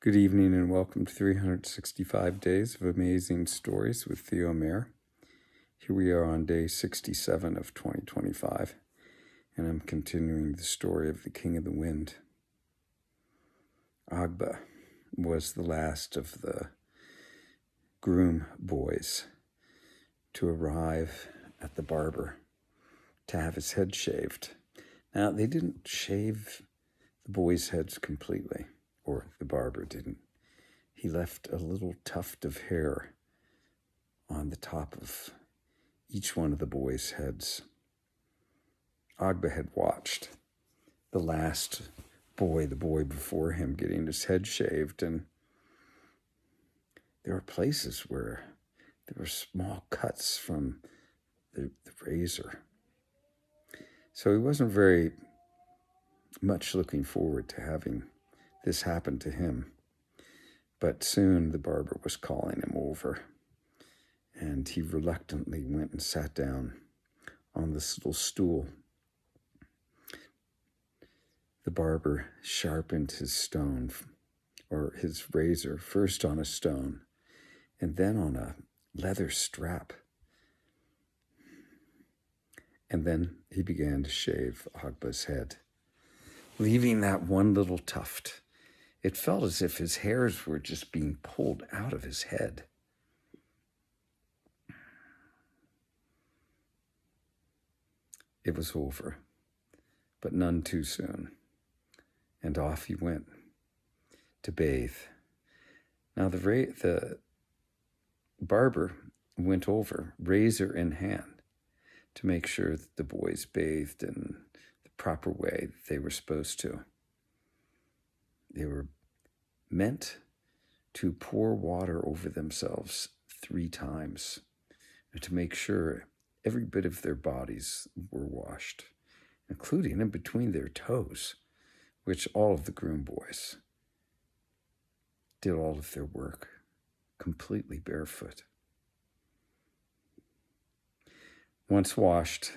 Good evening and welcome to 365 Days of Amazing Stories with Theo Mayer. Here we are on day 67 of 2025, and I'm continuing the story of the King of the Wind. Agba was the last of the groom boys to arrive at the barber to have his head shaved. Now, they didn't shave the boys' heads completely, or the barber didn't. He left a little tuft of hair on the top of each one of the boys' heads. Agba had watched the last boy, the boy before him, getting his head shaved, and there were places where there were small cuts from the razor. So he wasn't very much looking forward to having this happened to him. But soon the barber was calling him over, and he reluctantly went and sat down on this little stool. The barber sharpened his stone, or his razor, first on a stone and then on a leather strap. And then he began to shave Agba's head, leaving that one little tuft. It felt as if his hairs were just being pulled out of his head. It was over, but none too soon. And off he went to bathe. Now the barber went over, razor in hand, to make sure that the boys bathed in the proper way that they were supposed to. They were meant to pour water over themselves 3 times to make sure every bit of their bodies were washed, including in between their toes, which all of the groom boys did all of their work completely barefoot. Once washed,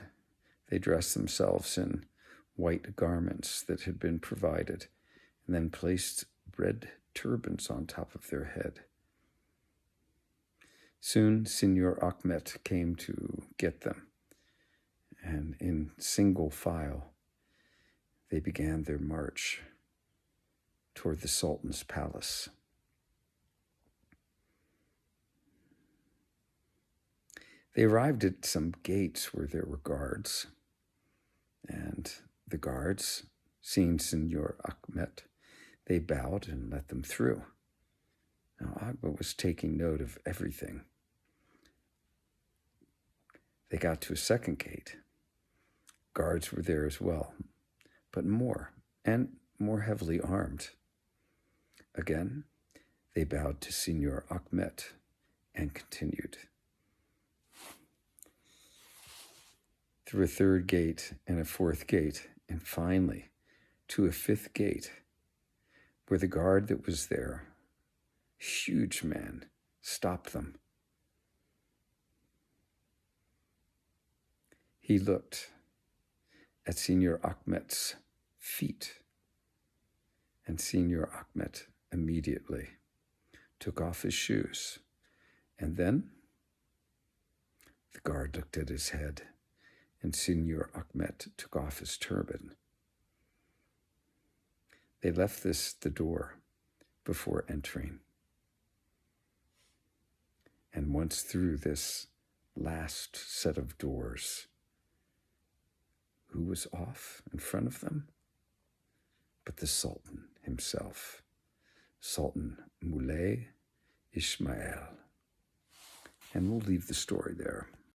they dressed themselves in white garments that had been provided, and then placed red turbans on top of their head. Soon, Signor Achmet came to get them, and in single file, they began their march toward the Sultan's palace. They arrived at some gates where there were guards, and the guards, seeing Signor Achmet, they bowed and let them through. Now, Agba was taking note of everything. They got to a second gate. Guards were there as well, but more heavily armed. Again, they bowed to Signor Achmet and continued. Through a third gate and a fourth gate, and finally to a fifth gate, where the guard that was there, huge man, stopped them. He looked at Signor Achmet's feet, and Signor Achmet immediately took off his shoes, and then the guard looked at his head, and Signor Achmet took off his turban. They left the door before entering. And once through this last set of doors, who was off in front of them? But the Sultan himself, Sultan Moulay Ismail. And we'll leave the story there.